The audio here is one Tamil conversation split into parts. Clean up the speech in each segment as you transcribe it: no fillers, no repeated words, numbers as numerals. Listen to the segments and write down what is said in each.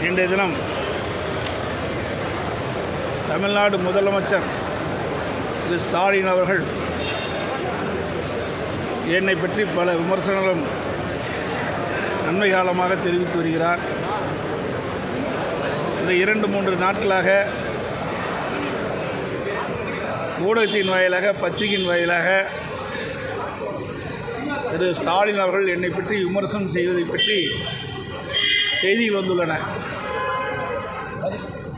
இன்றைய தினம் தமிழ்நாடு முதலமைச்சர் திரு ஸ்டாலின் அவர்கள் என்னை பற்றி பல விமர்சனங்களும் நன்மை காலமாக தெரிவித்து வருகிறார். இந்த 2-3 நாட்களாக ஊடகத்தின் வாயிலாக, பத்திரிகையின் வாயிலாக திரு ஸ்டாலின் அவர்கள் என்னை பற்றி விமர்சனம் செய்வதை பற்றி செய்திகள் வந்துள்ளன.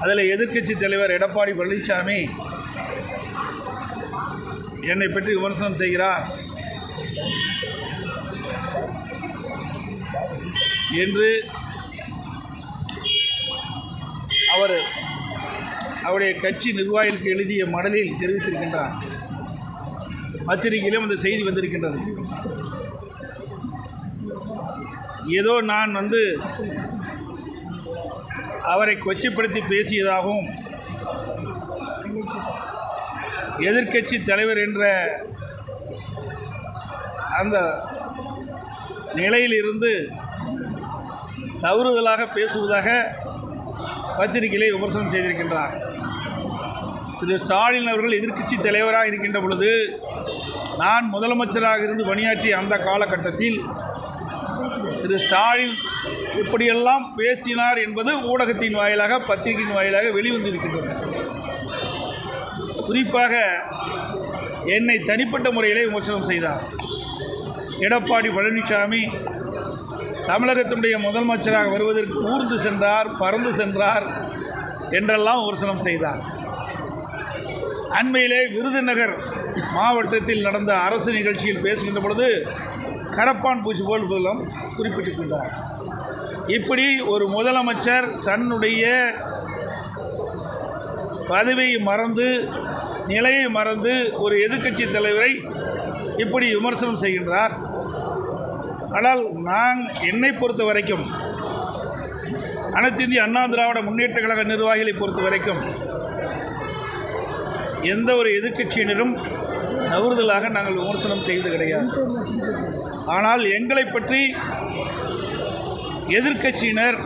அதில் எதிர்க்கட்சி தலைவர் எடப்பாடி பழனிசாமி என்னை பற்றி விமர்சனம் செய்கிறார் என்று அவருடைய கட்சி நிர்வாகிகளுக்கு எழுதிய மடலில் தெரிவித்திருக்கின்றார். பத்திரிகையிலும் அந்த செய்தி வந்திருக்கின்றது. ஏதோ நான் அவரை கொச்சைப்படுத்தி பேசியதாகவும், எதிர்க்கட்சி தலைவர் என்ற அந்த நிலையில் இருந்து தவறுதலாக பேசுவதாக பத்திரிகையிலே விமர்சனம் செய்திருக்கின்றார். திரு ஸ்டாலின் அவர்கள் எதிர்க்கட்சி தலைவராக இருக்கின்ற பொழுது, நான் முதலமைச்சராக இருந்து பணியாற்றிய அந்த காலகட்டத்தில் திரு ஸ்டாலின் இப்படியெல்லாம் பேசினார் என்பது ஊடகத்தின் வாயிலாக, பத்திரிகையின் வாயிலாக வெளிவந்திருக்கின்றது. குறிப்பாக என்னை தனிப்பட்ட முறையிலே விமர்சனம் செய்தார். எடப்பாடி பழனிசாமி தமிழகத்தினுடைய முதலமைச்சராக வருவதற்கு ஊர்ந்து சென்றார், பறந்து சென்றார் என்றெல்லாம் விமர்சனம் செய்தார். அண்மையிலே விருதுநகர் மாவட்டத்தில் நடந்த அரசு நிகழ்ச்சியில் பேசுகின்ற பொழுது கரப்பான் பூச்சி போல் குறிப்பிட்டிருக்கின்றார். இப்படி ஒரு முதலமைச்சர் தன்னுடைய பதவியை மறந்து, நிலையை மறந்து ஒரு எதிர்க்கட்சி தலைவரை இப்படி விமர்சனம் செய்கின்றார். ஆனால் என்னை பொறுத்த வரைக்கும், அனைத்து இந்திய அண்ணா திராவிட முன்னேற்ற கழக நிர்வாகிகளை பொறுத்த வரைக்கும் எந்த ஒரு எதிர்க்கட்சியினரும் தவறுதலாக நாங்கள் விமர்சனம் செய்வது கிடையாது. ஆனால் எங்களை பற்றி எதிர்க்கட்சியினர்,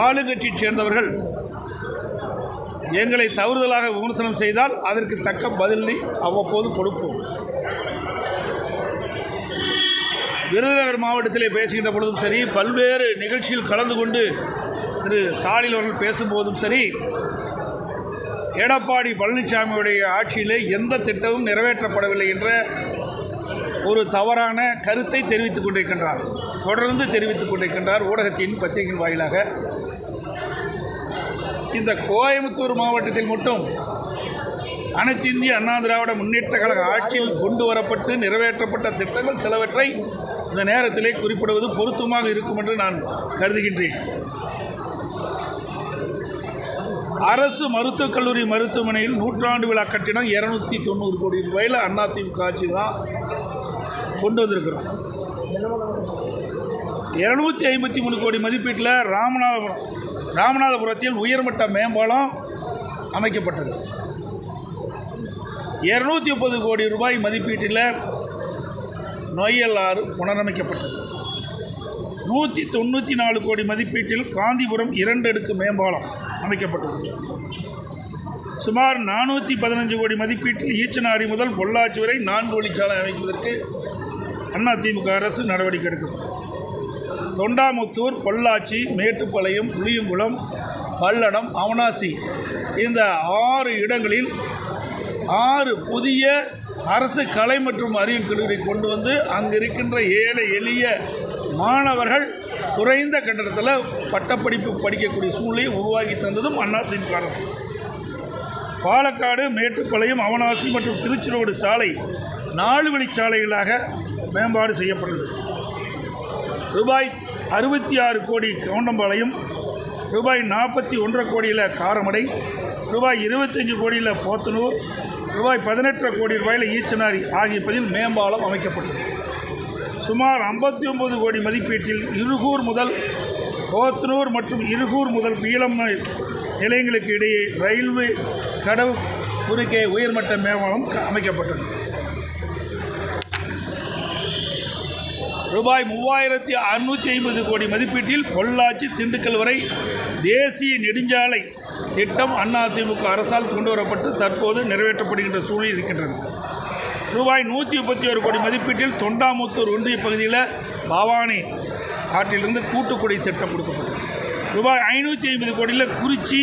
ஆளுங்கட்சியைச் சேர்ந்தவர்கள் எங்களை தவறுதலாக விமர்சனம் செய்தால் அதற்கு தக்க பதிலை அவ்வப்போது கொடுப்போம். விருதுநகர் மாவட்டத்திலே பேசுகின்ற பொழுதும் சரி, பல்வேறு நிகழ்ச்சியில் கலந்து கொண்டு திரு ஸ்டாலின் அவர்கள் பேசும்போதும் சரி, எடப்பாடி பழனிசாமியுடைய ஆட்சியிலே எந்த திட்டமும் நிறைவேற்றப்படவில்லை என்ற ஒரு தவறான கருத்தை தெரிவித்துக் கொண்டிருக்கின்றார். தொடர்ந்து தெரிவித்துக் கொண்டிருக்கின்றார் ஊடகத்தின், பத்திரிகையின் வாயிலாக. இந்த கோயம்புத்தூர் மாவட்டத்தில் மட்டும் அனைத்து இந்திய அண்ணா திராவிட முன்னேற்ற கழக ஆட்சியில் கொண்டு வரப்பட்டு நிறைவேற்றப்பட்ட திட்டங்கள் சிலவற்றை இந்த நேரத்திலே குறிப்பிடுவது பொருத்தமாக இருக்கும் என்று நான் கருதுகின்றேன். அரசு மருத்துவக் கல்லூரி மருத்துவமனையில் 100ஆண்டு விழா கட்டிடம் 290 கோடி ரூபாயில் அதிமுக ஆட்சி தான் கொண்டு வந்திருக்கிறோம். 253 கோடி மதிப்பீட்டில் ராமநாதபுரத்தில் உயர்மட்ட மேம்பாலம் அமைக்கப்பட்டது. 230 கோடி ரூபாய் மதிப்பீட்டில் நொய்யல் ஆறு புனரமைக்கப்பட்டது. 194 கோடி மதிப்பீட்டில் காந்திபுரம் 2 அடுக்கு மேம்பாலம் அமைக்கப்பட்டது. சுமார் 415 கோடி மதிப்பீட்டில் ஈச்சனாரி முதல் பொள்ளாச்சி வரை 4 வழிச்சாலை அமைப்பதற்கு அதிமுக அரசு நடவடிக்கை எடுக்கப்பட்டது. தொண்டாமுத்தூர், பொள்ளாச்சி, மேட்டுப்பாளையம், புளியங்குளம், பல்லடம், அவனாசி இந்த 6 இடங்களில் 6 புதிய அரசு கலை மற்றும் அறிவியல் கல்லூரி கொண்டு வந்து அங்கு இருக்கின்ற ஏழை எளிய மாணவர்கள் குறைந்த கட்டணத்தில் பட்டப்படிப்பு படிக்கக்கூடிய சூழ்நிலையை உருவாக்கி தந்ததும் அதிமுக அரசு. பாலக்காடு, மேட்டுப்பாளையம், அவனாசி மற்றும் திருச்சி ரோடு சாலை 4 வழிச்சாலைகளாக மேம்பாடு செய்யப்பட்டது. ரூபாய் 66 கோடி கவுண்டம்பாளையம், ரூபாய் 41 கோடியில் காரமடை, ரூபாய் 25 கோடியில் போத்தனூர், ரூபாய் 18 கோடி ரூபாயில் ஈச்சனாரி ஆகிய பதில் மேம்பாலம் அமைக்கப்பட்டது. சுமார் 59 கோடி மதிப்பீட்டில் இருகூர் முதல் போத்தனூர் மற்றும் இருகூர் முதல் பீலம் நிலையங்களுக்கு இடையே ரயில்வே கடவு குறுக்கே உயர்மட்ட மேம்பாலம் அமைக்கப்பட்டது. ரூபாய் 3650 கோடி மதிப்பீட்டில் பொள்ளாச்சி திண்டுக்கல் வரை தேசிய நெடுஞ்சாலை திட்டம் அதிமுக அரசால் கொண்டு வரப்பட்டு தற்போது நிறைவேற்றப்படுகின்ற சூழல் இருக்கின்றது. ரூபாய் 131 கோடி மதிப்பீட்டில் தொண்டாமுத்தூர் ஒன்றிய பகுதியில் பவானி ஆற்றிலிருந்து கூட்டுக்குடி திட்டம் கொடுக்கப்பட்டது. ரூபாய் 550 கோடியில் குறிச்சி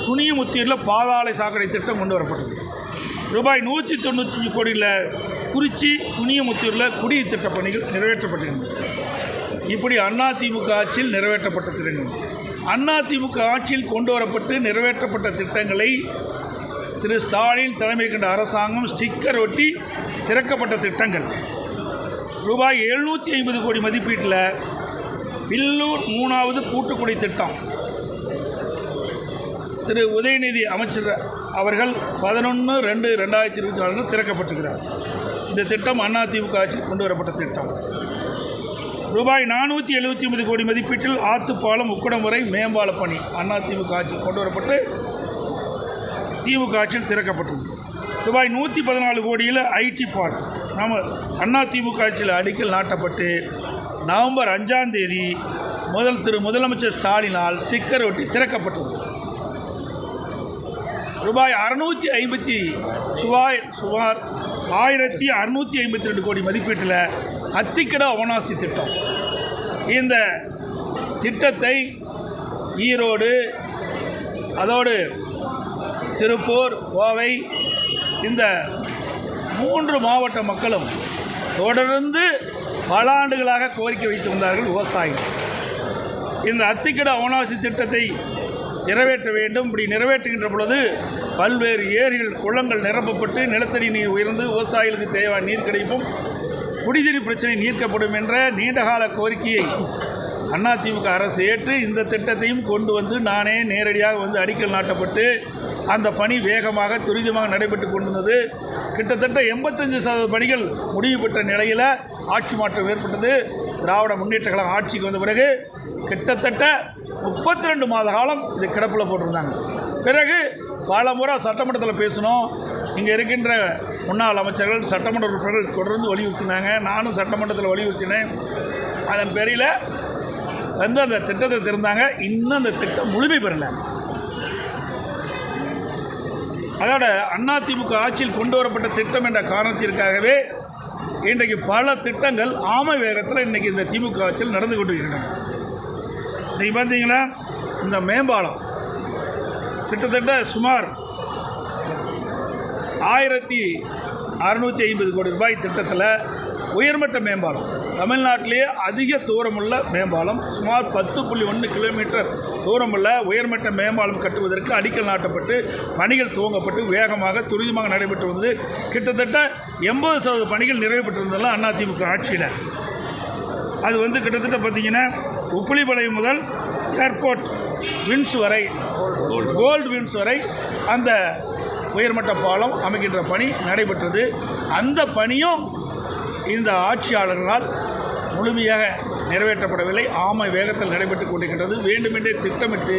துணியமுத்தூரில் பாதாள சாக்கடை திட்டம் கொண்டு வரப்பட்டது. ரூபாய் 195 கோடியில் குறிச்சி துணியமுத்தூரில் குடிநீர் திட்ட பணிகள் நிறைவேற்றப்பட்டிருந்தது. இப்படி அதிமுக ஆட்சியில் நிறைவேற்றப்பட்ட திட்டங்கள், அதிமுக ஆட்சியில் கொண்டு வரப்பட்டு நிறைவேற்றப்பட்ட திட்டங்களை திரு ஸ்டாலின் தலைமை கொண்ட அரசாங்கம் ஸ்டிக்கர் ஒட்டி திறக்கப்பட்ட திட்டங்கள். ரூபாய் 750 கோடி மதிப்பீட்டில் பில்லூர் 3வது கூட்டுக்குடி திட்டம் திரு உதயநிதி அமைச்சர் அவர்கள் 11/2/2024 திறக்கப்பட்டிருக்கிறார். இந்த திட்டம் அதிமுக ஆட்சியில் கொண்டு வரப்பட்ட திட்டம். ரூபாய் 479 கோடி மதிப்பீட்டில் ஆத்துப்பாலம் உக்கடம் வரை மேம்பால பணி அதிமுக ஆட்சியில் கொண்டு வரப்பட்டு திமுக ஆட்சியில் திறக்கப்பட்டது. ரூபாய் 114 கோடியில் ஐடி பார்க் அதிமுக ஆட்சியில் அடிக்கல் நாட்டப்பட்டு நவம்பர் 5ஆம் தேதி முதலமைச்சர் ஸ்டாலினால் ஸ்டிக்கர் ஒட்டி திறக்கப்பட்டது. ரூபாய் 652 1652 கோடி மதிப்பீட்டில் அத்திக்கட அவனாசி திட்டம். இந்த திட்டத்தை ஈரோடு, அதோடு திருப்பூர், கோவை, இந்த 3 மாவட்ட மக்களும் தொடர்ந்து பல ஆண்டுகளாக கோரிக்கை வைத்து வந்தார்கள். விவசாயிகள் இந்த அத்திக்கட அவனாசி திட்டத்தை நிறைவேற்ற வேண்டும். இப்படி நிறைவேற்றுகின்ற பொழுது பல்வேறு ஏரிகள், குளங்கள் நிரப்பப்பட்டு நிலத்தடி நீர் உயர்ந்து விவசாயிகளுக்கு தேவையான நீர் கிடைப்பும், குடிநீர் பிரச்சனை நீக்கப்படும் என்ற நீண்டகால கோரிக்கையை அதிமுக அரசு ஏற்று இந்த திட்டத்தையும் கொண்டு வந்து நானே நேரடியாக வந்து அடிக்கல் நாட்டப்பட்டு அந்த பணி வேகமாக துரிதமாக நடைபெற்று கொண்டிருந்தது. கிட்டத்தட்ட 85% பணிகள் முடிவு பெற்ற நிலையில் ஆட்சி மாற்றம் ஏற்பட்டது. திராவிட முன்னேற்ற கழகம் ஆட்சிக்கு வந்த பிறகு கிட்டத்தட்ட 32 மாத காலம் இது கிடப்பில் போட்டிருந்தாங்க. பிறகு பல முறை சட்டமன்றத்தில் பேசணும். இங்கே இருக்கின்ற முன்னாள் அமைச்சர்கள், சட்டமன்ற உறுப்பினர்கள் தொடர்ந்து வலியுறுத்தினாங்க. நானும் சட்டமன்றத்தில் வலியுறுத்தினேன். அதன் பேரில் வந்து அந்த திட்டத்தை திறந்தாங்க. இன்னும் அந்த திட்டம் முழுமை பெறலை. அதோட அதிமுக ஆட்சியில் கொண்டு வரப்பட்ட திட்டம் என்ற காரணத்திற்காகவே இன்றைக்கு பல திட்டங்கள் ஆமை வேகத்தில் இன்றைக்கி இந்த திமுக ஆட்சியில் நடந்து கொண்டிருக்கின்றன. இன்றைக்கி பார்த்தீங்கன்னா இந்த மேம்பாலம் கிட்டத்தட்ட சுமார் 1650 கோடி ரூபாய் திட்டத்தில் உயர்மட்ட மேம்பாலம், தமிழ்நாட்டிலேயே அதிக தூரமுள்ள மேம்பாலம், சுமார் 10.1 கிலோமீட்டர் தூரமுள்ள உயர்மட்ட மேம்பாலம் கட்டுவதற்கு அடிக்கல் நாட்டப்பட்டு பணிகள் துவங்கப்பட்டு வேகமாக துரிதமாக நடைபெற்று வந்தது. கிட்டத்தட்ட 80% பணிகள் நிறைவு பெற்றிருந்ததெல்லாம் அதிமுக ஆட்சியில். அது வந்து கிட்டத்தட்ட பார்த்திங்கன்னா உப்புளிப்பாளையம் முதல் ஏர்போர்ட் வின்ஸ் வரை, கோல்டு வின்ஸ் வரை அந்த உயர்மட்ட பாலம் அமைக்கின்ற பணி நடைபெற்றது. அந்த பணியும் இந்த ஆட்சியாளர்களால் முழுமையாக நிறைவேற்றப்படவில்லை. ஆமை வேகத்தில் நடைபெற்றுக் கொண்டிருக்கின்றது. வேண்டுமென்றே திட்டமிட்டு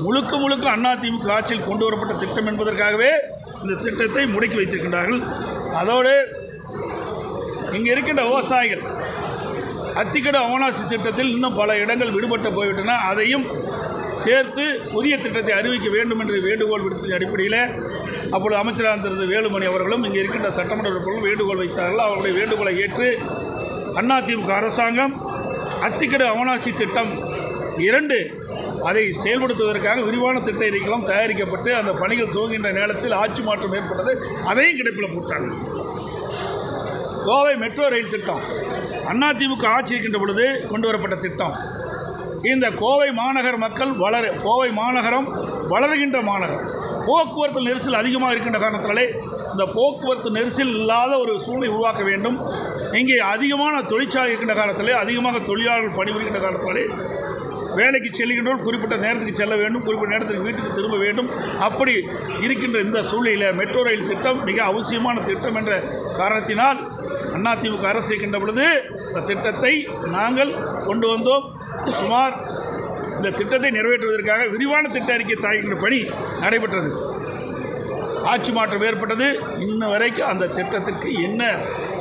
முழுக்க அதிமுக ஆட்சியில் கொண்டு வரப்பட்ட திட்டம் என்பதற்காகவே இந்த திட்டத்தை முடக்கி வைத்திருக்கின்றார்கள். அதோடு இங்கே இருக்கின்ற விவசாயிகள் அத்திக்கட அவனாசி திட்டத்தில் இன்னும் பல இடங்கள் விடுபட்டு போய்விட்டன. அதையும் சேர்த்து புதிய திட்டத்தை அறிவிக்க வேண்டும் என்று வேண்டுகோள் விடுத்த அடிப்படையில் அப்பொழுது அமைச்சராக இருந்த வேலுமணி அவர்களும் இங்கே இருக்கின்ற சட்டமன்ற உறுப்பினர்களும் வேண்டுகோள் வைத்தார்கள். அவருடைய வேண்டுகோளை ஏற்று அதிமுக அரசாங்கம் அத்திக்கட அவனாசி திட்டம் 2 அதை செயல்படுத்துவதற்காக விரிவான திட்ட அறிக்கைகளும் தயாரிக்கப்பட்டு அந்த பணிகள் துவங்குகின்ற நேரத்தில் ஆட்சி மாற்றம் ஏற்பட்டது. அதையும் கிடப்பில் போட்டாங்க. கோவை மெட்ரோ ரயில் திட்டம் அதிமுக ஆட்சி இருக்கின்ற பொழுது கொண்டு வரப்பட்ட திட்டம். இந்த கோவை மாநகர் மக்கள் கோவை மாநகரம் வளர்கின்ற மாநகரம், போக்குவரத்து நெரிசல் அதிகமாக இருக்கின்ற காரணத்தினாலே இந்த போக்குவரத்து நெரிசல் இல்லாத ஒரு சூழ்நிலை உருவாக்க வேண்டும். இங்கே அதிகமான தொழிற்சாலை இருக்கின்ற காலத்திலே, அதிகமாக தொழிலாளர்கள் பணிபுரிகின்ற காலத்திலே வேலைக்கு செல்கின்றோர் குறிப்பிட்ட நேரத்துக்கு செல்ல வேண்டும், குறிப்பிட்ட நேரத்துக்கு வீட்டுக்கு திரும்ப வேண்டும். அப்படி இருக்கின்ற இந்த சூழ்நிலையில் மெட்ரோ ரயில் திட்டம் மிக அவசியமான திட்டம் என்ற காரணத்தினால் அதிமுக அரசு இருக்கின்ற பொழுது இந்த திட்டத்தை நாங்கள் கொண்டு வந்தோம். சுமார் இந்த திட்டத்தை நிறைவேற்றுவதற்காக விரிவான திட்ட அறிக்கை தயாரிக்கின்ற பணி நடைபெற்றது. ஆட்சி மாற்றம் ஏற்பட்டது. இன்ன வரைக்கும் அந்த திட்டத்திற்கு என்ன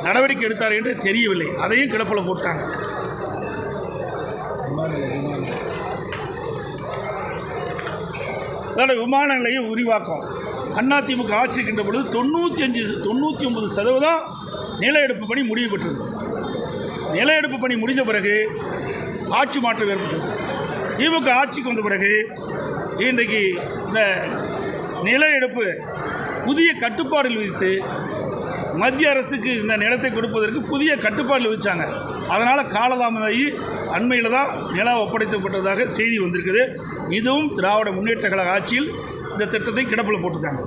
நடவடிக்கை எடுத்தார் என்று தெரியவில்லை. அதையும் கிடப்பில் போட்டாங்க. அதோட விமான நிலைய விரிவாக்கம் அதிமுக ஆட்சி இருக்கின்ற பொழுது 99% நில எடுப்பு பணி முடிவு பெற்றது. நில எடுப்பு பணி முடிந்த பிறகு ஆட்சி மாற்றம் ஏற்பட்டது. திமுக ஆட்சிக்கு வந்த பிறகு இன்றைக்கு இந்த நில எடுப்பு புதிய கட்டுப்பாடுகள் விதித்து மத்திய அரசுக்கு இந்த நிலத்தை கொடுப்பதற்கு புதிய கட்டுப்பாடுகள் விதித்தாங்க. அதனால் காலதாமதாகி அண்மையில் தான் நிலம் ஒப்படைக்கப்பட்டதாக செய்தி வந்திருக்குது. இதுவும் திராவிட முன்னேற்ற கழக ஆட்சியில் இந்த திட்டத்தை கிடப்பில் போட்டிருக்காங்க.